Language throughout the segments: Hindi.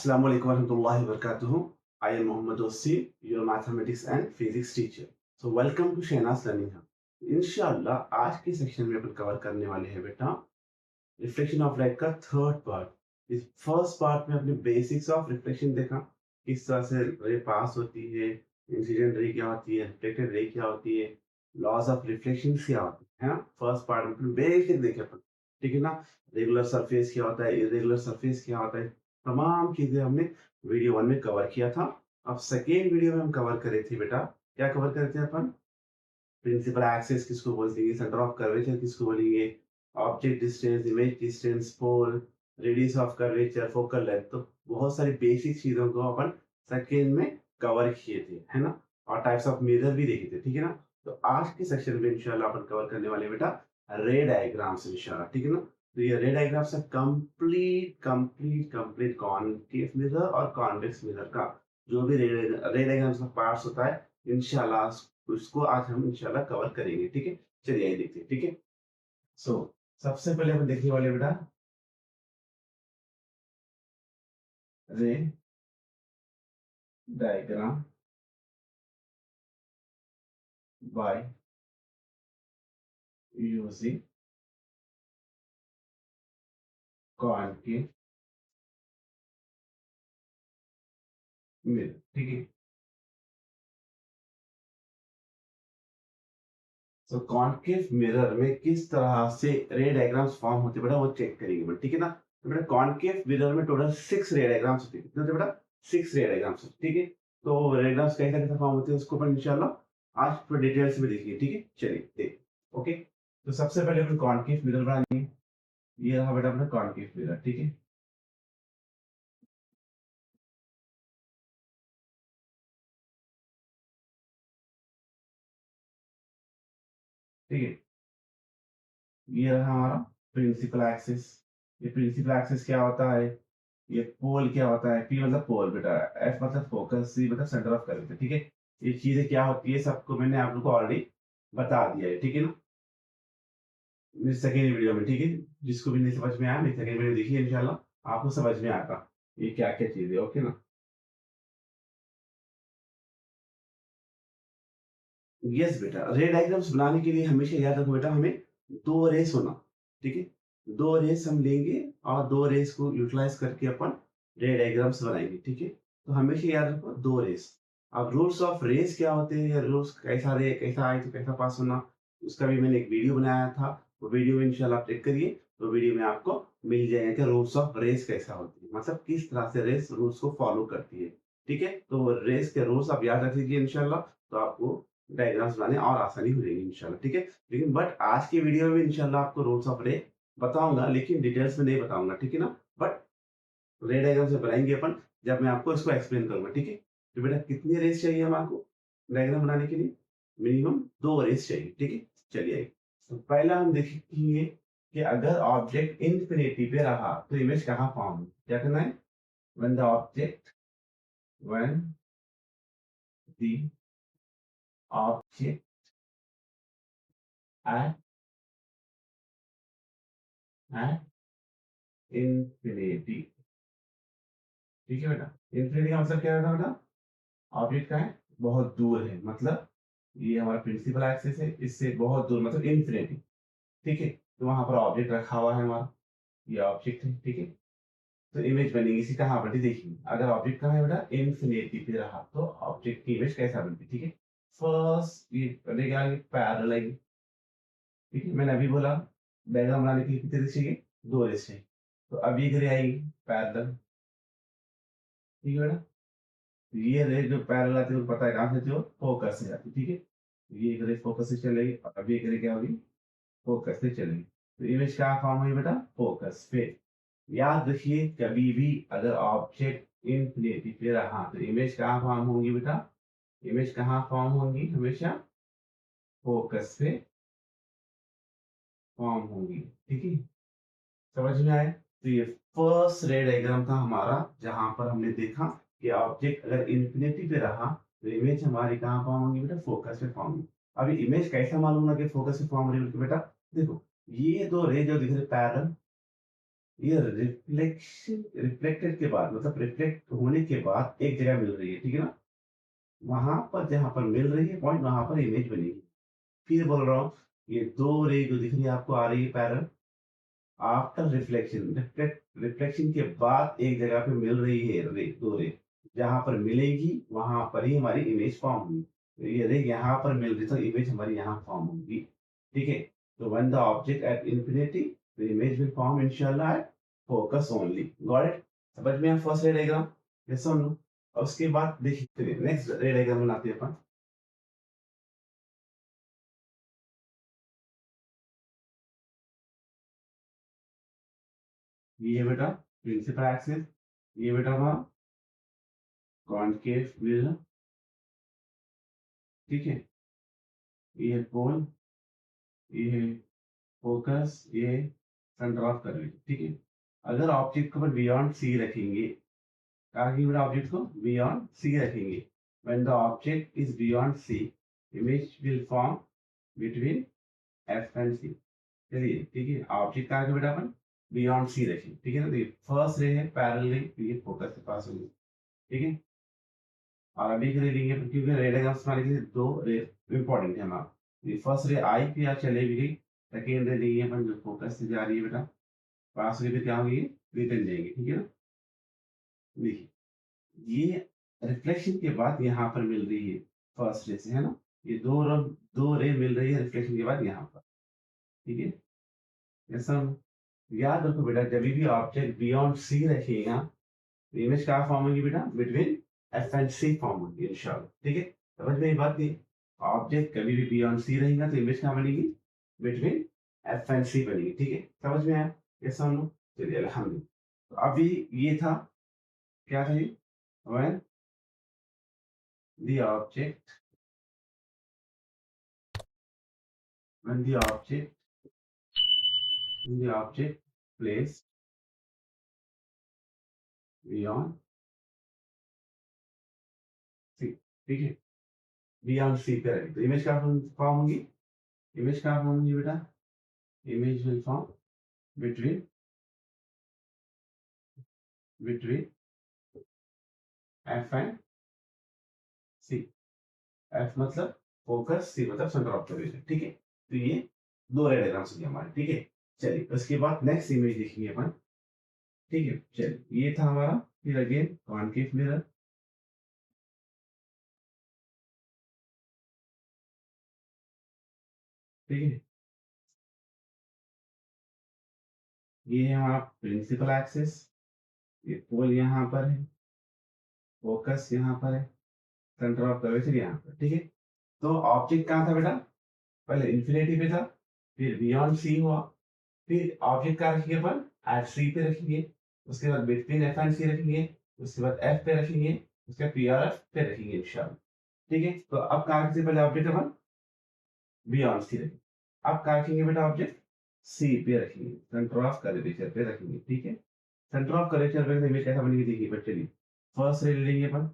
Assalamu alaikum warahmatullahi wabarakatuh. I am Mohammed Ossi, your mathematics and physics teacher. So welcome to Shehnaaz Learning Hub. इंशाल्लाह आज के सेक्शन में अपन कवर करने वाले हैं बेटा रिफ्लेक्शन ऑफ लाइट का थर्ड पार्ट। इस फर्स्ट पार्ट में अपने बेसिक्स ऑफ रिफ्लेक्शन देखा, किस तरह से रे पास होती है, इंसिडेंट रे क्या होती है, रिफ्लेक्टेड रे क्या होती है, लॉज ऑफ रिफ्लेक्शन क्या होती है ना। फर्स्ट पार्ट में अपने बेसिक देखे अपन, ठीक है ना। रेगुलर सरफेस क्या होता है, इरेगुलर सरफेस क्या होता है, तमाम चीजें हमने वीडियो 1 में कवर किया था। अब सेकेंड वीडियो में हम कवर करे थे बेटा, क्या कवर करे थे अपन, प्रिंसिपल एक्सिस किसको बोलेंगे, सेंटर ऑफ कर्वेचर किसको बोलेंगे, object distance, image distance, pole, radius of curvature, focal length. तो बहुत सारी बेसिक चीजों को अपन सेकेंड में कवर किए थे, है ना। और टाइप्स ऑफ मिरर भी देखे थे, ठीक है ना। तो आज के सेक्शन में इंशाल्लाह अपन कवर करने वाले बेटा रे डायग्राम्स इंशाल्लाह, ठीक है ना। तो ये रे डायग्राम्स है complete complete complete concave mirror और कॉन्वेक्स मिरर का जो भी रे डायग्राम्स का पार्ट्स होता है इंशाल्लाह उसको आज हम इंशाल्लाह कवर करेंगे, ठीक है। चलिए आइए देखते हैं, ठीक है। सो सबसे पहले हम देखने वाले बेटा रे diagram by using concave mirror, ठीक है। तो कॉन्केव मिरर में किस तरह से रे डायग्राम्स फॉर्म होते हैं बेटा वो चेक करेंगे बेटा, ठीक है ना। तो बेटा कॉन्केव मिरर में टोटल 6 रे डायग्राम्स होते हैं, कितने होते हैं बेटा, 6 रे डायग्राम्स, ठीक है। तो रे डायग्राम्स कैसा कैसा फॉर्म होते हैं उसको अपन इंशाल्लाह आज थोड़ा डिटेल्स में देखिए, ठीक है। चलिए देख, ओके। तो सबसे पहले अपन कॉन्केव मिरर बनाएंगे। ये रहा बेटा अपना कॉन्केव मिरर, ठीक है। ठीक है, ये रहा हमारा प्रिंसिपल एक्सिस। ये प्रिंसिपल एक्सिस क्या होता है, ये पोल क्या होता है, पी मतलब पोल बेटा, एफ मतलब फोकस, सी मतलब सेंटर ऑफ कर्वेचर, ठीक है। ये चीजें क्या होती है सबको मैंने आप लोग को ऑलरेडी बता दिया है, ठीक है ना, मेरी सेकेंड वीडियो में, ठीक है। जिसको भी नहीं समझ में आया मेरी सेकेंड वीडियो देखिए, इंशाल्लाह आपको समझ में आएगा ये क्या क्या चीजें, ओके ना। यस बेटा, रे डायग्राम्स बनाने के लिए हमेशा याद रखो बेटा, हमें दो रेस होना, ठीक है। दो रेस हम लेंगे और दो रेस को यूटिलाइज करके अपन रे डायग्राम्स बनाएंगे, ठीक है। तो हमेशा याद रखो दो रेस। अब रूल्स ऑफ रेस क्या होते हैं, रूल्स कैसा रे कैसा आए तो कैसा पास होना, उसका भी मैंने एक वीडियो बनाया था। वो वीडियो में इंशाल्लाह आप चेक करिए, तो वीडियो में आपको मिल जाएगा कि रूल्स ऑफ रेस कैसा होती है, मतलब किस तरह से रेस रूल्स को फॉलो करती है, ठीक है। तो रेस के रूल्स आप याद रख लीजिए इंशाल्लाह, तो आपको डायग्राम्स बनाने और आसानी हो जाएगी इंशाल्लाह, ठीक है। लेकिन बट आज की वीडियो में इंशाल्लाह आपको रूल्स ऑफ रे बताऊंगा, लेकिन डिटेल्स में नहीं बताऊंगा, ठीक है ना। बट रे डायग्राम से बनाएंगे अपन जब मैं आपको इसको एक्सप्लेन करूंगा, ठीक है। तो बेटा कितनी रेस चाहिए हम आपको डायग्राम बनाने के लिए, मिनिमम दो रेस चाहिए, ठीक है। चलिए आइए। तो पहला हम देखेंगे कि अगर ऑब्जेक्ट इंफिनिटी पे रहा तो इमेज कहाँ फॉर्म होगी, क्या करना है, when the object when the object at infinity, ठीक है बेटा। इंफिनिटी का मतलब क्या होता है बेटा, ऑब्जेक्ट का है बहुत दूर है, मतलब ये हमारा प्रिंसिपल एक्सिस है, इससे बहुत दूर मतलब इंफिनिटी, ठीक है। तो वहां पर ऑब्जेक्ट रखा हुआ है हमारा, ये ऑब्जेक्ट है, ठीक है। तो इमेज बनेगी इसी कहाँ पर देखिए, अगर ऑब्जेक्ट कहाँ है बेटा, इंफिनिटी पे रहा तो ऑब्जेक्ट की इमेज कैसा बनती है, ठीक है। फर्स्ट ये बनेगा पैरेलल आएगी, ठीक है। मैंने अभी बोला डायग्राम बनाने के लिए कितने रेस चाहिए, दो रेस चाहिए। तो अब ये इधर आएगी पैरेलल, ठीक है बेटा। ये रे जो पैरेलल आती है वो पता है कहाँ से, जो फोकस से जाती है, ठीक है। ये एक रे फोकस से चलेगी और अभी एक रे क्या होगी, फोकस से चलेगी। तो इमेज कहाँ फॉर्म हुई बेटा, फोकस पे। याद रखिए कभी भी अगर ऑब्जेक्ट इंफिनिटी पे रहा तो इमेज कहाँ फॉर्म होंगी बेटा, इमेज कहाँ फॉर्म होंगी, हमेशा फोकस पे फॉर्म होंगी, ठीक है। समझ में आए। तो ये फर्स्ट रे डायग्राम था हमारा, जहां पर हमने देखा कि ऑब्जेक्ट अगर इंफिनिटी पे रहा तो इमेज हमारी कहाँ फॉर्म होगी बेटा, फोकस पे फॉर्म होगी। अभी इमेज कैसा मालूम ना कि फोकस पे फॉर्म हो रही है बेटा, देखो ये दो रे जो दिख रहे पैरेलल, ये रिफ्लेक्शन रिफ्लेक्टेड के बाद मतलब रिफ्लेक्ट होने के बाद एक जगह मिल रही है, ठीक है ना? वहाँ पर जहाँ पर मिल रही है पॉइंट वहाँ पर इमेज बनेगी। फिर बोल रहा हूँ, ये 2 रे जो दिख रही है आपको आ रही है पैरेलल आफ्टर रिफ्लेक्शन रिफ्लेक्शन के बाद एक जगह पे मिल रही है रे 2 रे। जहाँ पर मिलेगी वहाँ पर ही हमारी इमेज फॉर्म होगी। तो ये रे यहाँ पर मिल रही तो इमेज हमारी यहाँ फॉर्म होगी। ठीक है? तो when the object at infinity the image will form इंशाल्लाह at focus only. Got it? समझ में आया फर्स्ट रे डायग्राम? यस और नो? और उसके बाद देखिए नेक्स्ट रे डायग्राम बनाते हैं अपन। ये बेटा प्रिंसिपल एक्सिस, ये बेटा हमारा कॉनकेव मिरर, ठीक है? ये पोल, ये फोकस, ये सेंटर ऑफ कर्वेचर, ठीक है? अगर ऑब्जेक्ट को अपन बियॉन्ड सी रखेंगे, कहाँ रखेंगे बेटा ऑब्जेक्ट को? बियॉन्ड सी रखेंगे। When the object is beyond C, image will form between F and C. चलिए, ठीक है? ऑब्जेक्ट कहाँ रखे बेटा अपन? बियॉन्ड सी रखें, ठीक है ना? तो ये फर्स्ट रे है पैरेलल रे, तो ये फोकस के पास होगी, ठीक है? और अभी के लिए लेंगे अपन, क्योंकि रे डायग्राम्स हमारे लिए दो रे इंपॉर्टेंट है हमारा। ये फर्स्ट रे आई थी या चले भी गई, सेकेंड रे लेंगे अपन जो फोकस से जा रही है बेटा, पास में भी क्या होगी? रिटर्न जाएंगे, ठीक है ना? देखिए, ये रिफ्लेक्शन के बाद यहाँ पर मिल रही है फर्स्ट रे से, है ना? ये दो रे मिल रही है रिफ्लेक्शन के बाद यहाँ पर, ठीक है? ऐसा याद रखो बेटा, जब भी ऑब्जेक्ट बियॉन्ड सी रखिएगा, इमेज कहाँ फॉर्म होगी बेटा? Between F and C form होगी इंशाल्लाह, ठीक है? समझ में ये बात नहीं? ऑब्जेक्ट कभी भी बियॉन्ड सी रहेगा तो इमेज कहाँ बनेगी? बिटवीन एफ एंड सी बनेगी, ठीक है? समझ में आया? ऐसा हम लोग, चलिए अल्हम्दुलिल्लाह। तो अभी ये था, क्या था ये? when the object when the object placed beyond C, ठीक है? बियॉन्ड सी पे रखें तो इमेज कहाँ फॉर्म होगी? इमेज कहाँ फॉर्म होगी बेटा? Image will form between between F and C. F मतलब फोकस, सी मतलब सेंटर ऑफ कर्वेचर, ठीक है? तो ये दो रे डायग्राम्स होंगे हमारे, ठीक है? चलिए उसके बाद नेक्स्ट इमेज देखेंगे अपन, ठीक है? चलिए ये था हमारा, फिर अगेन कॉनकेव मिरर, ठीक है? ये है हमारा प्रिंसिपल एक्सिस, ये पोल यहाँ पर है, फोकस यहाँ पर है, सेंटर ऑफ कर्वेचर यहाँ पर, ठीक है? तो ऑब्जेक्ट कहाँ था बेटा? पहले इन्फिनिटी पे था, फिर बियॉन्ड सी हुआ, फिर ऑब्जेक्ट कहाँ रखेंगे अपन? एट सी पे रखेंगे, उसके बाद बिटवीन एफ एंड सी रखेंगे, उसके बाद एफ पे रखेंगे, उसके बाद पी और एफ पे रखेंगे इंशाल्लाह, ठीक है? तो अब कहाँ रखेंगे पहले ऑब्जेक्ट अपन? बियॉन्ड सी रखेंगे। अब कहाँ रखेंगे बेटा ऑब्जेक्ट? सी पे रखेंगे, सेंटर ऑफ कर्वेचर पे रखेंगे, ठीक है? सेंटर ऑफ कर्वेचर पे इमेज कैसा बनेगी देखिए बच्चे, फर्स्ट रे ले लेंगे अपन,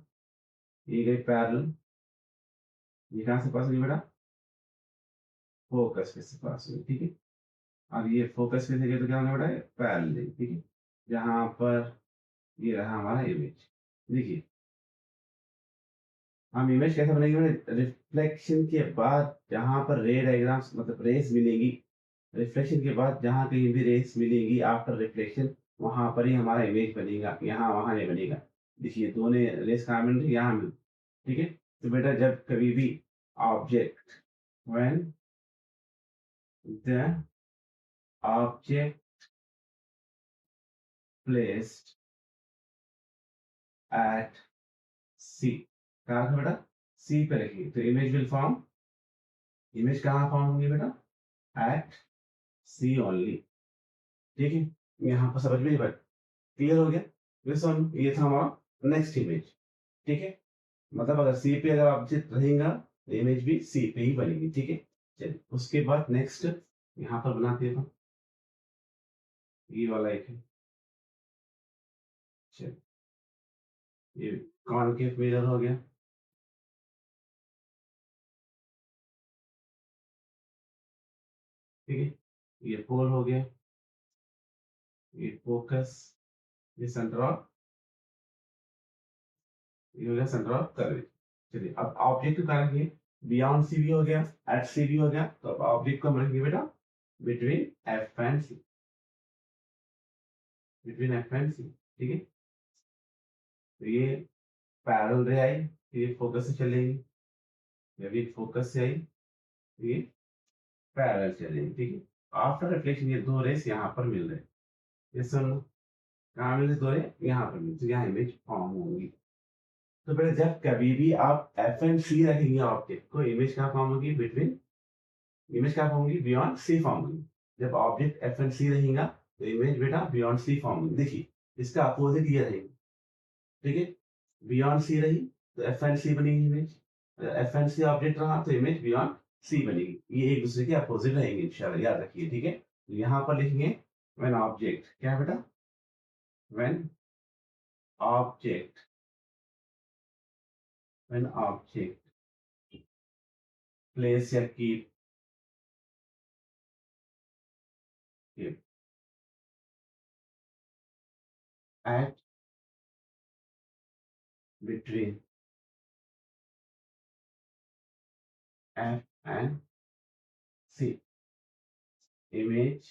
ये गई पैरेलल, ये कहाँ से पास होगी बेटा? फोकस पे से पास होगी, ठीक है? अब ये फोकस पे से गई तो क्या होगा बेटा? पैरेलल, ठीक है? जहाँ पर ये रहा हमारा इमेज, देखिए हम इमेज कैसे बनेंगे बेटा? रिफ्लेक्शन के बाद जहाँ पर रे डायग्राम्स मतलब रेस मिलेगी, रिफ्लेक्शन के बाद जहाँ कहीं भी रेस मिलेगी आफ्टर रिफ्लेक्शन, वहां पर ही हमारा इमेज बनेगा, यहाँ वहां नहीं बनेगा। देखिए दोनों रेस कहाँ मिल रही है? यहाँ मिल, ठीक है? तो बेटा जब कभी भी object when the object placed at C, कहाँ रखा बेटा? सी पे रखिए तो इमेज विल फॉर्म, इमेज कहाँ फॉर्म होंगी बेटा? एट सी ओनली, ठीक है? यहाँ पर समझ में बात क्लियर हो गया? लिसन, ये था हमारा नेक्स्ट इमेज, ठीक है? मतलब अगर सी पे अगर ऑब्जेक्ट रहेगा तो इमेज भी सी पे ही बनेगी, ठीक है? चलिए उसके बाद नेक्स्ट यहाँ पर बनाते हैं अपन, ये वाला एक है, चलिए ये कॉनकेव मिरर हो गया, ठीक है? ये पोल हो गया, ये फोकस, ये सेंटर ऑफ, ये हो गया सेंटर ऑफ कर्वेचर। चलिए अब ऑब्जेक्ट का रखिए, बियॉन्ड सी भी हो गया, एट सी भी हो गया, तो अब ऑब्जेक्ट को हम रखेंगे बेटा between F and C, between F and C, ठीक है। तो ये पैरेलल रे आई, ये फोकस से चलेगी, ये भी फोकस से आई, ये पैरेलल चलेगी, ठीक है। आफ्टर रिफ्लेक्शन ये दो रेस यहाँ पर मिल रहे हैं, ये सुन कहाँ मिल रहे दो रे, यहाँ पर मिल, तो यहाँ इमेज फॉर्म होंगी। तो बेटा जब कभी भी आप एफ एंड सी रखेंगे ऑब्जेक्ट को, इमेज कहाँ फॉर्म होगी, बिटवीन, इमेज क्या फॉर्म होगी, बियॉन्ड सी फॉर्म होगी। जब ऑब्जेक्ट एफ एंड सी रहेगा तो इमेज बेटा बियॉन्ड सी फॉर्म होगी। देखिए इसका अपोजिट ये रहेगा, ठीक है। बियॉन्ड सी रही तो एफ एंड सी बनेगी image, F and C object रहा तो इमेज बियॉन्ड सी बनेगी। ये एक दूसरे के अपोजिट रहेंगे इंशाल्लाह, याद रखिए, ठीक है। तो यहाँ पर लिखेंगे व्हेन ऑब्जेक्ट, क्या है बेटा, when object, when object place या keep at between F and C, image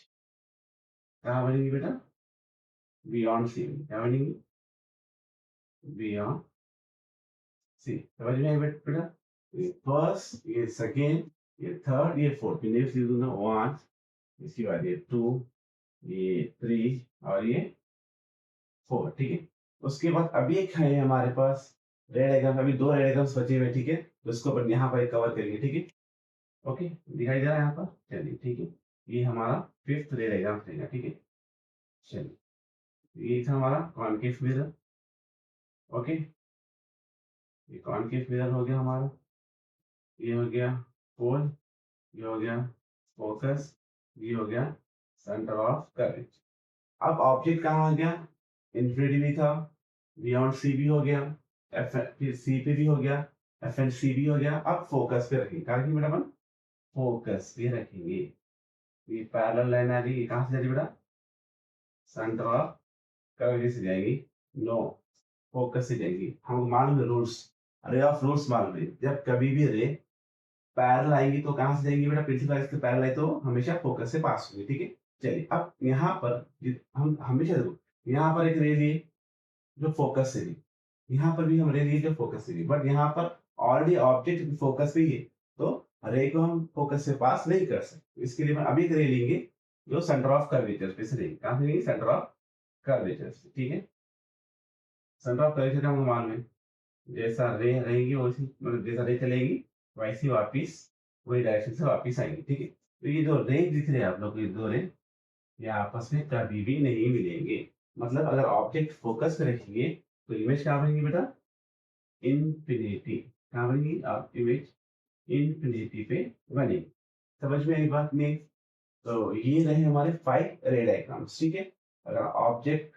कहाँ बनेगी बेटा, बियॉन्ड सी, क्या बनेगी, बियॉन्ड सी। समझ में आई बेटा, ये फर्स्ट, ये सेकेंड, ये थर्ड, ये फोर्थ, नेम्स लिख दूंगा, वन, इसके बाद ये टू, ये थ्री, और ये फोर, ठीक है। उसके बाद अभी एक है हमारे पास रेड एग्जाम्स, अभी दो रेड एग्जाम्स बचे हुए, ठीक है, तो इसको अपन यहाँ पर कवर करेंगे, ठीक है। ओके, दिखाई दे रहा है यहाँ पर, चलिए ठीक है। ये हमारा फिफ्थ रेड एग्जाम रहेगा, ठीक है। चलिए ये था हमारा कॉनकेव मिरर, ओके, ये कॉनकेव मिरर हो गया हमारा, ये हो गया पोल, ये हो गया फोकस, ये हो गया सेंटर ऑफ करेज। अब ऑब्जेक्ट कहाँ आ गया, इन्फिनिटी भी था, बियॉन्ड सी भी हो गया, एफ फिर सी पे भी हो गया, एफ एंड सी भी हो गया। अब फोकस पे रखेंगे, कहाँ रखेंगे बेटा अपन, फोकस पे रखेंगे। ये पैरेलल लाइन आ रही है, कहाँ से जा रही बेटा, सेंटर ऑफ करेज से जाएगी, नो, फोकस से जाएगी। हमको मालूम है रूल्स, रे ऑफ रूल्स मालूम है, जब कभी भी रे पैरेलल आएंगी तो कहाँ से जाएंगी बेटा, प्रिंसिपल एक्सिस के पैरेलल आई तो हमेशा फोकस से पास होगी, ठीक है। चलिए अब यहाँ पर हम हमेशा देखो, यहाँ पर एक रे लिए जो फोकस से भी, यहाँ पर भी हम रे लिए जो फोकस से भी, बट यहाँ पर ऑलरेडी ऑब्जेक्ट फोकस पे ही है, तो रे को हम फोकस से पास नहीं कर सकते। इसके लिए हम अभी एक रे लेंगे जो सेंटर ऑफ कर्वेचर पे से लेंगे, कहाँ से लेंगे, सेंटर ऑफ कर्वेचर से, ठीक है। सेंटर ऑफ कर्वेचर का हमको मालूम है, जैसा रे रहेगी वैसी, मतलब जैसा रे चलेगी वैसी वापिस वही डायरेक्शन से वापिस आएंगे, ठीक है। तो ये जो रे दिख रहे हैं आप लोग को, ये दो रे, ये आपस में कभी भी नहीं मिलेंगे। मतलब अगर ऑब्जेक्ट फोकस पे रखेंगे तो इमेज कहाँ बनेगी बेटा, इनफिनिटी, कहाँ बनेगी आप, इमेज इनफिनिटी पे बनेगी। समझ में आई बात नहीं, तो ये रहे हमारे 5 रे डायग्राम्स, ठीक है। अगर ऑब्जेक्ट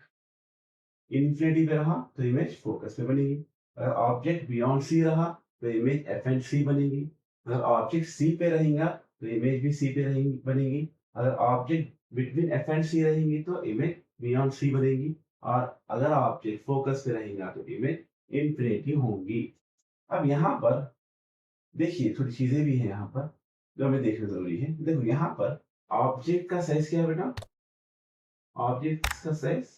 इन्फिनिटी पे रहा तो इमेज फोकस पे बनेगी, अगर ऑब्जेक्ट बियॉन्ड सी रहा तो इमेज एफ एंड सी बनेगी, अगर ऑब्जेक्ट सी पे रहेगा तो इमेज भी सी पे रहेगी बनेगी, अगर ऑब्जेक्ट बिटवीन एफ एंड सी रहेंगी तो इमेज बियॉन्ड सी बनेगी, और अगर ऑब्जेक्ट फोकस पे रहेगा तो इमेज इन्फिनिटी होंगी। अब यहाँ पर देखिए थोड़ी चीजें भी हैं यहाँ पर जो हमें देखना जरूरी है। देखो यहाँ पर ऑब्जेक्ट का साइज क्या है बेटा, ऑब्जेक्ट का साइज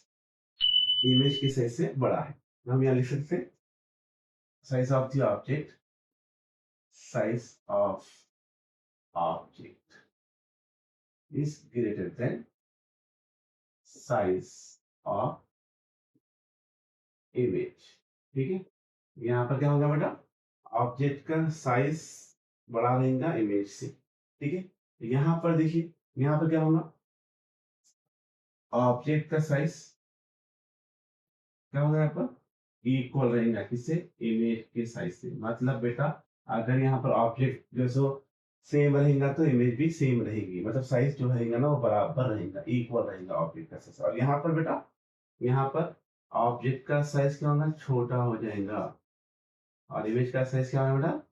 इमेज के साइज से बड़ा है, तो हम यहाँ लिख सकते हैं size of the object, size of object is greater than size of image, ठीक है। यहाँ पर क्या होगा बेटा, ऑब्जेक्ट का साइज बड़ा रहेगा इमेज से, ठीक है। यहाँ पर देखिए, यहाँ पर क्या होगा, ऑब्जेक्ट का साइज क्या होगा यहाँ पर, इक्वल रहेगा किससे, इमेज के साइज से। मतलब बेटा अगर यहाँ पर ऑब्जेक्ट जो सो सेम रहेगा तो इमेज भी सेम रहेगी, मतलब साइज जो रहेगा ना वो बराबर रहेगा, इक्वल रहेगा ऑब्जेक्ट का साइज। और यहाँ पर बेटा, यहाँ पर ऑब्जेक्ट का साइज क्या होगा, छोटा हो जाएगा, और इमेज का साइज क्या होगा बेटा,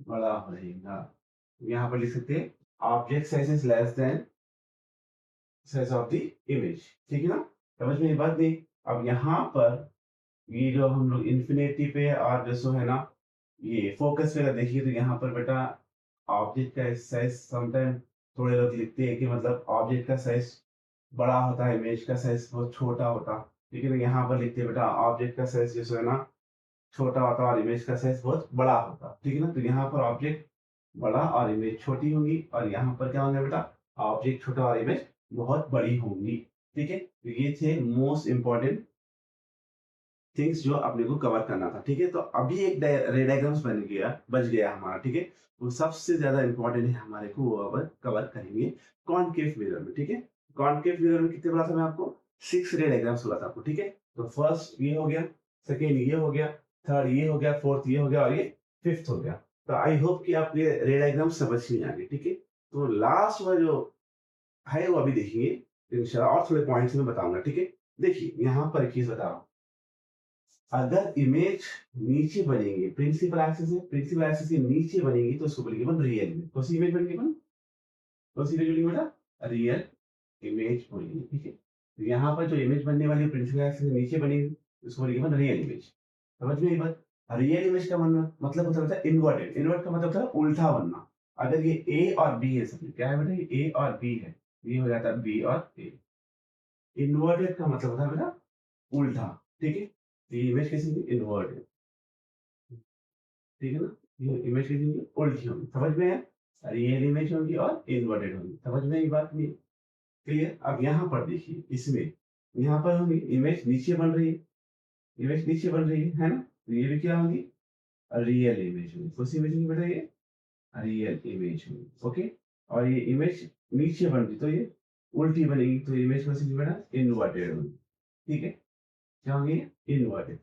बड़ा हो रहेगा। यहाँ पर लिख सकते हैं object size is less than size of the image, ठीक है ना? समझ में ये बात नहीं? अब यहाँ पर ये जो हम लोग इन्फिनिटी पे और जो है ना ये फोकस पे अगर देखिए तो यहाँ पर बेटा ऑब्जेक्ट का साइज समटाइम थोड़े लोग लिखते हैं कि मतलब ऑब्जेक्ट का साइज बड़ा होता है, इमेज का साइज बहुत छोटा होता, लेकिन यहाँ पर लिखते हैं बेटा ऑब्जेक्ट का साइज जो है ना छोटा होता और इमेज का साइज बहुत बड़ा होता, ठीक है ना? तो यहाँ पर ऑब्जेक्ट बड़ा और इमेज छोटी होंगी और यहाँ पर क्या होंगे बेटा ऑब्जेक्ट छोटा और इमेज बहुत बड़ी होंगी, ठीक है? तो ये थे मोस्ट इंपॉर्टेंट थिंग्स जो अपने को कवर करना था, ठीक है? तो अभी एक रे डायग्राम्स बच गया हमारा, ठीक है? वो सबसे ज्यादा इंपॉर्टेंट है हमारे को, वो अब कवर करेंगे कॉनकेव मिरर में, ठीक है? कॉनकेव मिरर में कितने बोला था मैं आपको? 6 रे डायग्राम्स बोला था आपको, ठीक है? तो फर्स्ट ये हो गया, सेकेंड ये हो गया, थर्ड ये हो गया, फोर्थ ये हो गया और ये फिफ्थ हो गया। तो आई होप कि आप ये रे डायग्राम समझ में आ गए, ठीक है? तो लास्ट में जो है वो अभी देखेंगे इंशाल्लाह, और थोड़े पॉइंट्स में बताऊंगा, ठीक है? देखिए यहाँ पर एक चीज बता रहा हूँ, अगर इमेज नीचे बनेगी, प्रिंसिपल एक्सिस के नीचे बनेगी तो उसको बोलेंगे अपन रियल इमेज। कौन सी इमेज बनेगी अपन? कौन सी इमेज बनेगी बेटा? रियल इमेज बनेगी, ठीक है? तो यहाँ पर जो इमेज बनने वाली प्रिंसिपल एक्सिस के नीचे बनेगी उसको बोलेंगे अपन रियल इमेज। समझ में ये बात? रियल इमेज का बनना मतलब होता है इन्वर्टेड, इन्वर्ट का मतलब होता है उल्टा बनना। अगर ये ए और बी है, समझ क्या है बेटा? ये ए और बी है, ये हो जाता है बी और ए। इन्वर्टेड का मतलब होता है बेटा उल्टा, ठीक है? तो ये इमेज कैसी इन्वर्टेड, ठीक है ना? ये इमेज कैसी होंगी? उल्टी होंगी, समझ में है? रियल इमेज होंगी और इन्वर्टेड होंगी, समझ में ये बात नहीं? क्लियर? अब यहाँ पर देखिए, इसमें यहाँ पर होंगी इमेज नीचे बन रही है, इमेज नीचे बन रही है ना? तो ये भी क्या होगी? रियल इमेज होगी। कौन सी इमेज होगी बेटा? ये रियल इमेज होगी, ओके? और ये इमेज नीचे बन रही तो ये उल्टी बनेगी, तो इमेज कौन सी होगी बेटा? इन्वर्टेड होगी, ठीक है? क्या होगी? इन्वर्टेड,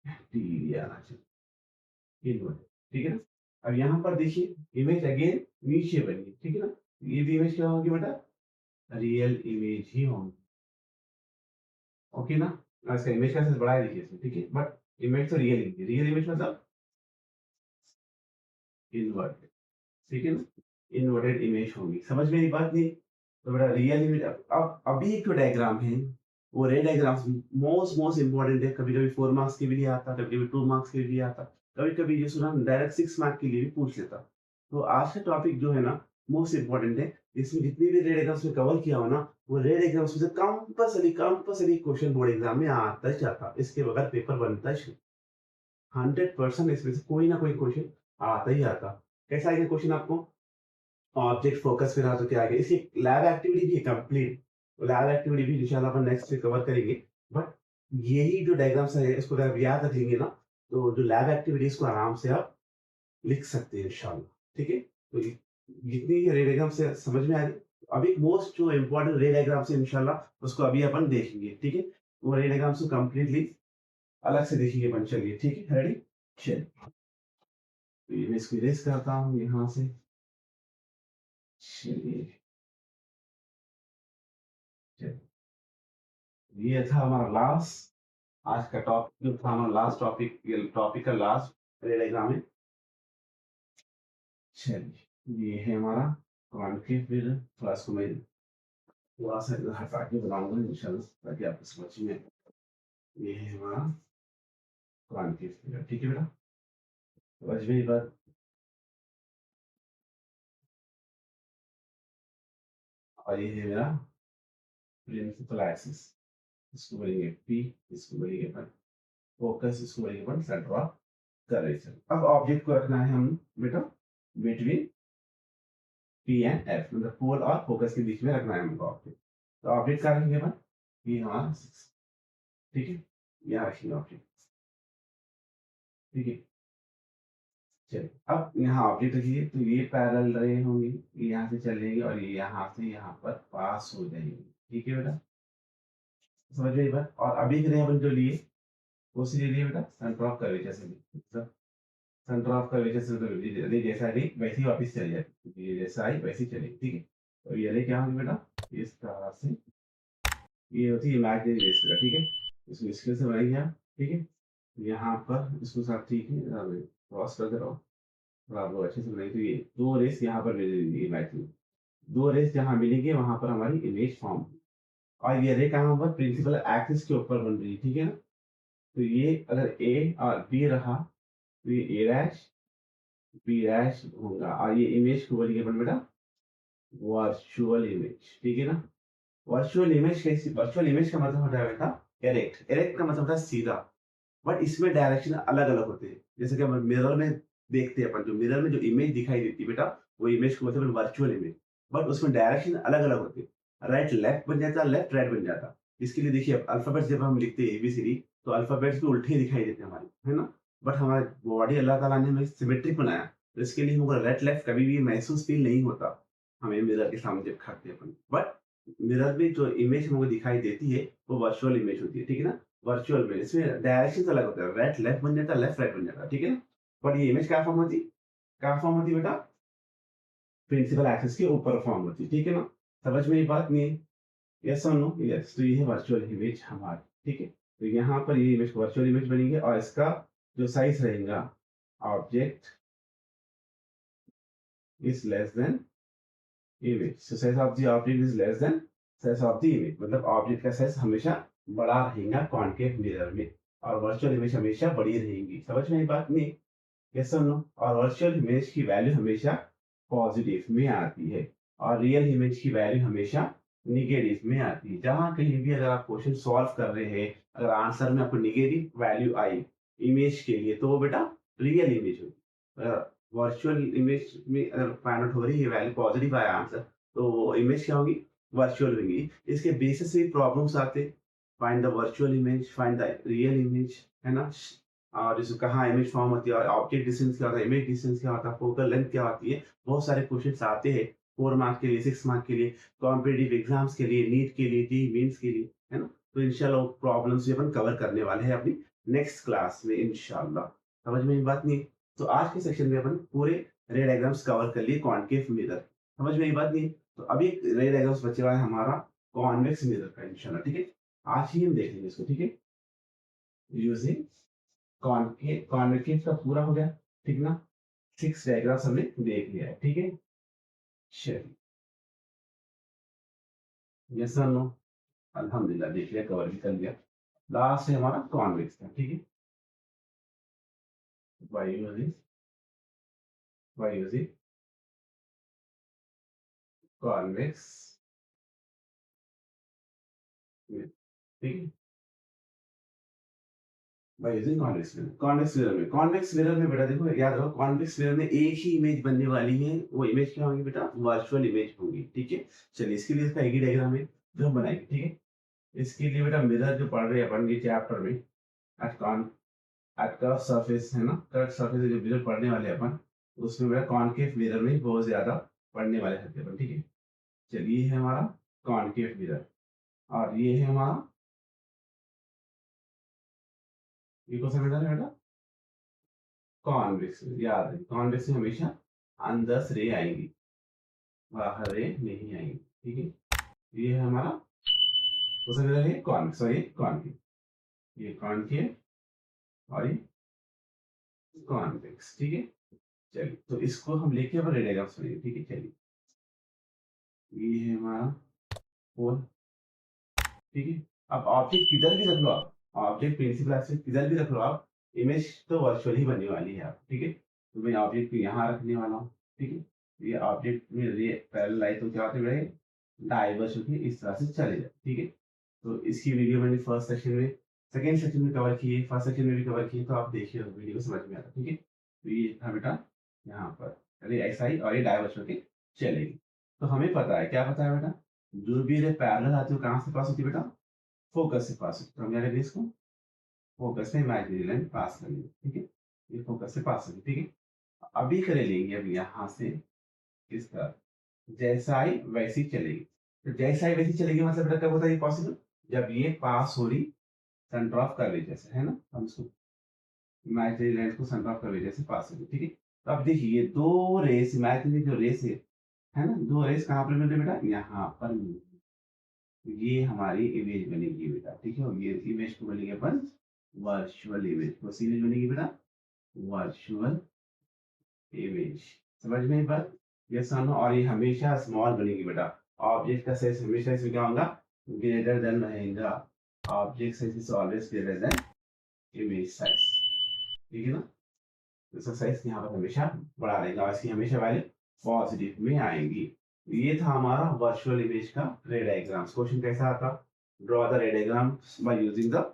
टी आना चाहिए, इन्वर्टेड, ठीक है ना? अब यहाँ पर देखिए इमेज अगेन नीचे बनी, ठीक है ना? ये भी इमेज क्या होगी बेटा? रियल इमेज ही होंगी, ओके ना? इसका इमेज का साइज बड़ा है देखिए इसमें, ठीक है? बट इमेज तो रियल ही है, रियल इमेज मतलब इन्वर्टेड, ठीक है ना? इन्वर्टेड इमेज होगी, समझ में ये बात नहीं? तो बेटा रियल इमेज, अब अभी एक जो डायग्राम है वो रे डायग्राम्स मोस्ट मोस्ट इंपॉर्टेंट है, कभी कभी 4 मार्क्स के भी लिए आता, कभी कभी 2 मार्क्स के लिए भी आता, कभी कभी ये सुना डायरेक्ट 6 मार्क्स के लिए भी पूछ लेता। तो आज का टॉपिक जो है ना मोस्ट इंपॉर्टेंट है, इसमें जितनी भी रे डायग्राम्स में कवर किया हो ना वो रे डायग्राम्स में से compulsory compulsory question board exam में आता ही आता, इसके बगैर पेपर बनता ही 100% इसमें से कोई ना कोई क्वेश्चन आता ही आता। कैसा आएगा क्वेश्चन आपको? ऑब्जेक्ट फोकस पे रहा तो क्या आएगा? इसकी लैब एक्टिविटी भी है कंप्लीट, लैब एक्टिविटी भी इंशाल्लाह अपन नेक्स्ट वीक कवर करेंगे। बट यही जो डायग्राम्स है इसको अगर आप याद रख लेंगे ना तो जो लैब एक्टिविटीज को आराम से आप लिख सकते हैं इंशाल्लाह, ठीक है? तो जितनी ये रे डायग्राम से समझ में आ रही, अभी मोस्ट जो इम्पोर्टेंट रे डायग्राम से इंशाल्लाह उसको अभी अपन देखेंगे, ठीक है? वो रे डायग्राम्स को कंप्लीटली अलग से देखेंगे अपन, चलिए ठीक है, रेडी? चलिए, तो ये मैं इसको इरेज करता हूँ यहाँ से, चलिए, चलिए। ये था हमारा लास्ट, आज का टॉपिक जो था हमारा लास्ट टॉपिक, ये टॉपिक का लास्ट रे डायग्राम है। चलिए ये है हमारा कॉन्केव मिरर, थोड़ा इसको मैं थोड़ा सा इधर हटा के बनाऊंगा इंशाल्लाह ताकि आपको समझ में आए। ये है हमारा कॉन्केव मिरर, ठीक है बेटा? समझ में ये बात? और ये है मेरा प्रिंसिपल एक्सिस, इसको बोलेंगे पी, इसको बोलेंगे अपन फोकस, इसको बोलेंगे अपन सेंटर ऑफ कर्वेचर। अब ऑब्जेक्ट को रखना है हम बेटा बिटवीन पी एंड एफ, मतलब पोल और फोकस के बीच में रखना है हमको ऑब्जेक्ट। तो ऑब्जेक्ट क्या रखेंगे अपन? ये हमारा 6, ठीक है? यहाँ रखेंगे ऑब्जेक्ट, ठीक है? चलिए अब यहाँ ऑब्जेक्ट रखिए तो ये पैरेलल रे होंगी, ये यहाँ से चलेंगे और ये यहाँ से यहाँ पर पास हो जाएंगे, ठीक है बेटा? समझ गए बात? और अभी के लिए अपन जो लिए वो सी ले लिए बेटा सेंटर ऑफ कर्वेचर से, मतलब सेंटर ऑफ कर्वेचर से तो ये जैसा रे वैसे ही वापस चली जाती, ये जैसा आई वैसे ही चलेगी, ठीक है? तो ये रे क्या होगी बेटा? इस तरह से, ये होती है इमेजिनरी रेस बेटा, ठीक है? इसको इसके से बनाइए आप, ठीक है? यहाँ पर इसको साथ, ठीक है, क्रॉस कर दे रहा हूँ, थोड़ा आप लोग अच्छे से बनाइए। तो ये दो रेस यहाँ पर भेज दीजिए इमेजिनरी, 2 रेज़ जहाँ मिलेंगे वहाँ पर हमारी इमेज फॉर्म होगी और ये रे कहाँ पर प्रिंसिपल एक्सिस के ऊपर बन रही है, ठीक है ना? तो ये अगर ए और बी रहा तो ये ए डैश, बी डैश होगा और ये इमेज को बोलेंगे अपन बेटा वर्चुअल इमेज, ठीक है ना? वर्चुअल इमेज कैसी वर्चुअल इमेज का मतलब होता है बेटा इरेक्ट। इरेक्ट का मतलब होता है सीधा। बट इसमें डायरेक्शन अलग-अलग होते हैं। जैसे कि हम मिरर में देखते हैं अपन जो मिरर में जो इमेज दिखाई देती है बेटा, वो इमेज को बोलते हैं वर्चुअल इमेज। बट उसमें डायरेक्शन अलग-अलग होते हैं। राइट लेफ्ट बन जाता है, लेफ्ट राइट बन जाता है। इसके लिए देखिए अल्फाबेट्स जब हम लिखते हैं एबीसीडी तो अल्फाबेट्स भी उल्टे ही दिखाई देते हैं हमारे, है ना? बट हमारे बॉडी अल्लाह ताला ने हमें सिमेट्रिक बनाया। तो इसके लिए हमको राइट लेफ्ट कभी भी महसूस फील नहीं होता, हमें मिरर के सामने जब खड़ते हैं अपन। बट मिरर में जो इमेज हमको दिखाई देती है, वो वर्चुअल इमेज होती है, ठीक है ना? वर्चुअल में इसमें डायरेक्शंस अलग होता है, राइट लेफ्ट बन जाता है, लेफ्ट राइट बन जाता है, ठीक है ना? बट ये इमेज क्या फॉर्म होती है? क्या फॉर्म होती है बेटा? प्रिंसिपल एक्सिस के ऊपर फॉर्म होती है, ठीक है ना? समझ में ये बात नहीं है? यस और नो? यस, तो ये है वर्चुअल इमेज हमारी, ठीक है? तो यहाँ पर ये इमेज वर्चुअल इमेज बनेगी और इसका जो साइज़ रहेगा, object is less than image. So size of the object is less than size of the image, मतलब ऑब्जेक्ट का साइज हमेशा बड़ा रहेगा कॉन्केव मिरर में और वर्चुअल इमेज हमेशा बड़ी रहेगी। समझ में आई बात नहीं? यस और नो? और वर्चुअल इमेज की वैल्यू हमेशा पॉजिटिव में आती है और रियल इमेज की वैल्यू हमेशा नेगेटिव में आती है। जहाँ कहीं भी अगर आप क्वेश्चन सॉल्व कर रहे हैं, अगर आंसर में आपको नेगेटिव वैल्यू आई इमेज के लिए, तो वो बेटा रियल इमेज होगी। वर्चुअल इमेज में अगर फाइंड आउट हो रही है वैल्यू पॉजिटिव आया आंसर, तो वो इमेज क्या होगी? वर्चुअल होगी। इसके बेसिस से प्रॉब्लम्स आते हैं। Find the virtual image, find the real image, है ना? और जैसे कहाँ इमेज फॉर्म होती है और ऑब्जेक्ट डिस्टेंस क्या होता है, इमेज डिस्टेंस क्या होता है, फोकल लेंथ क्या होती है, बहुत सारे क्वेश्चंस आते हैं 4 मार्क्स के लिए, 6 मार्क्स के लिए, कॉम्पिटिटिव एग्जाम्स के लिए, नीट के लिए, जेईई मेंस के लिए, है ना? तो इंशाल्लाह वो प्रॉब्लम्स भी अपन कवर करने वाले हैं अपनी नेक्स्ट क्लास में इंशाल्लाह। समझ में ये बात नहीं? तो आज के सेक्शन में अपन पूरे रे डायग्राम्स कवर कर लिए कॉनकेव मिरर। समझ में ये बात नहीं? तो अभी एक रे डायग्राम्स बचे हुआ है हमारा कॉन्वेक्स मिरर का इंशाल्लाह, ठीक है? आज ही हम देख लेंगे इसको, ठीक है? यूजिंग कॉन्वेकेव का पूरा हो गया, ठीक ना? 6 डायग्राम्स हमने देख लिया है, ठीक है? चलिए, यस और नो? अल्हम्दुलिल्लाह देख लिया, कवर भी कर लिया। लास्ट है हमारा कॉन्वेक्स का, ठीक है? By using by using convex mirror, ठीक है? बाय यूजिंग कॉन्वेक्स मिरर में बेटा देखो याद रखो, कॉन्वेक्स मिरर में एक ही इमेज बनने वाली है। वो इमेज क्या होगी बेटा? वर्चुअल इमेज होगी, ठीक है? चलिए, इसके लिए इसका एक ही डायग्राम है जो हम बनाएंगे, ठीक है? इसके लिए बेटा मिरर जो पढ़ रहे हैं अपन ये चैप्टर में, at con at curve surface, है ना? कर्व सरफेस जो मिरर पढ़ने वाले हैं अपन, उसमें बेटा कॉनकेव मिरर में बहुत ज्यादा पढ़ने वाले हैं अपन, ठीक है? चलिए, ये है हमारा कॉनकेव मिरर और ये है हमारा, ये कौन सा मिरर है बेटा? कॉन्वेक्स। याद है, कॉन्वेक्स में हमेशा अंदर से रे आएंगी, बाहर रे नहीं आएंगी, ठीक है? ये है हमारा कौन सा मिरर है? कॉन्वेक्स और ये कॉनकेव, ये कॉनकेव और ये कॉन्वेक्स, ठीक है? चलिए, तो इसको हम लेके अब रे डायग्राम्स बनेंगे, ठीक है? चलिए, ये है हमारा पोल, ठीक है? अब ऑब्जेक्ट किधर भी रख लो आप, ऑब्जेक्ट प्रिंसिपल एक्सिस किधर भी रख लो आप, इमेज तो वर्चुअल ही बनने वाली है आप, ठीक है? तो मैं ऑब्जेक्ट को यहाँ रखने वाला हूँ, ठीक है? ये ऑब्जेक्ट में ये पैरेलल लाइन तो क्या होते हैं, डाइवर्स होके इस तरह से चले जाए, ठीक है? तो इसकी वीडियो मैंने फर्स्ट सेक्शन में, सेकंड सेक्शन में कवर की है, फर्स्ट सेक्शन में भी कवर की है, तो आप देखिए वीडियो को समझ में आता है, ठीक है? तो ये था बेटा यहाँ पर, अरे ऐसा ही और ये डाइवर्स होके चलेगी। तो हमें पता है, क्या पता है बेटा? जो भी रे पैरेलल आती है वो कहाँ से पास होती है बेटा? फोकस से पास होती है। तो हम क्या करेंगे इसको, फोकस में इमेजिनरी लाइन पास करेंगे, ठीक है? ये फोकस से पास होगी, ठीक है? अभी करे लेंगे अब यहाँ से इस तरह, जैसा आई वैसी चलेगी। तो जैसा आई वैसी चलेगी मतलब बेटा कब होता है ये पॉसिबल? जब ये पास हो रही सेंटर ऑफ कर्वेचर से, है ना? हम इसको इमेजिनरी लाइन को सेंटर ऑफ कर्वेचर से पास होगी, ठीक है? तो अब देखिए ये दो रेस, इमेजिनरी जो रेस है ना, दो रेस कहाँ पर मिल रही है बेटा? यहाँ पर मिल रही है। ये हमारी इमेज बनेगी बेटा, ठीक है? और ये इमेज को बोलेंगे अपन वर्चुअल इमेज। कौन सी इमेज बनेगी बेटा? Virtual image. समझ में ये बात? यस और नो, और ये हमेशा स्मॉल बनेगी बेटा। ऑब्जेक्ट का साइज हमेशा इसमें क्या होगा, ग्रेटर देन रहेगा। Object size is always greater than image size, ठीक है ना। इसका साइज यहाँ पर हमेशा बड़ा रहेगा और इसकी हमेशा वैल्यू पॉजिटिव में आएंगी। ये था हमारा वर्चुअल इमेज का रे डायग्राम। क्वेश्चन कैसा आता, ड्रॉ द रे diagram by using the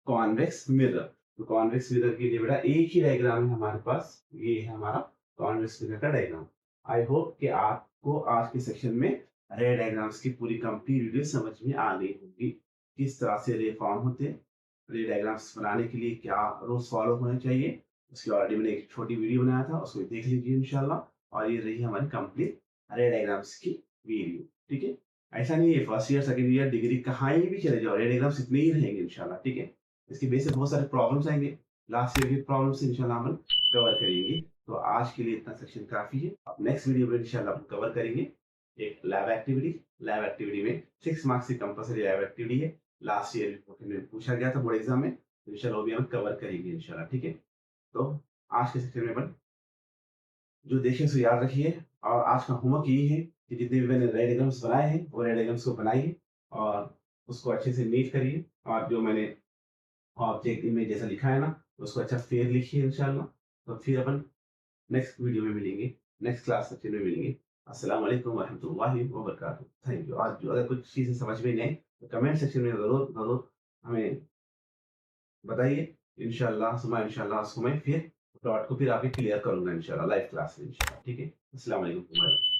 convex mirror. तो कॉन्वेक्स मिरर के लिए बेटा एक ही डायग्राम है हमारे पास, ये है हमारा कॉन्वेक्स मिरर का डायग्राम। आई होप कि आपको आज के सेक्शन में रे डायग्राम्स की पूरी कंप्लीट वीडियो समझ में आ गई होगी, किस तरह से रे फॉर्म होते हैं, रे डायग्राम्स बनाने के लिए क्या रूल्स फॉलो होने चाहिए। उसकी ऑलरेडी मैंने एक छोटी वीडियो बनाया था, उसको देख लीजिए इंशाल्लाह। और ये रही हमारी कंप्लीट रे डायग्राम्स की वीडियो, ठीक है। ऐसा नहीं है first year second year degree कहाँ भी चले जाओ, रे डायग्राम्स इतने ही रहेंगे इंशाल्लाह, ठीक है। इसकी बेस से बहुत सारे प्रॉब्लम्स आएंगे, लास्ट ईयर के प्रॉब्लम्स इंशाल्लाह हम कवर करेंगे। तो आज के लिए इतना सेक्शन काफी है। अब नेक्स्ट वीडियो में इंशाल्लाह हम कवर करेंगे एक लैब एक्टिविटी। लैब एक्टिविटी में 6 मार्क्स की कंपलसरी लैब एक्टिविटी है, लास्ट ईयर में पूछा गया था बोर्ड एग्जाम में। तो इंशाल्लाह वो भी हम कवर करेंगे इंशाल्लाह, ठीक है। तो आज के सेक्शन में अपन जो देखें सो याद रखिए, और आज का होमवर्क यही है कि जितने भी मैंने रेड डायग्राम्स बनाए हैं वो रेड डायग्राम्स को बनाइए और उसको अच्छे से नीट करिए। और जो मैंने ऑब्जेक्ट इमेज जैसा लिखा है ना, उसको अच्छा फेयर लिखिए इंशाल्लाह। तो फिर अपन नेक्स्ट वीडियो में मिलेंगे, नेक्स्ट क्लास सेक्शन में मिलेंगे। अस्सलाम वालेकुम वरहमतुल्लाहि वबरकातुहू। Thank you. और जो अगर कुछ चीज़ें समझ में नहीं आई तो कमेंट सेक्शन में ज़रूर ज़रूर हमें बताइए। इंशाल्लाह सुबह इंशाल्लाह उसको मैं फिर डॉट को फिर आगे क्लियर करूँगा इंशाल्लाह लाइव क्लास में इंशाल्लाह, ठीक है। अस्सलाम वालेकुम।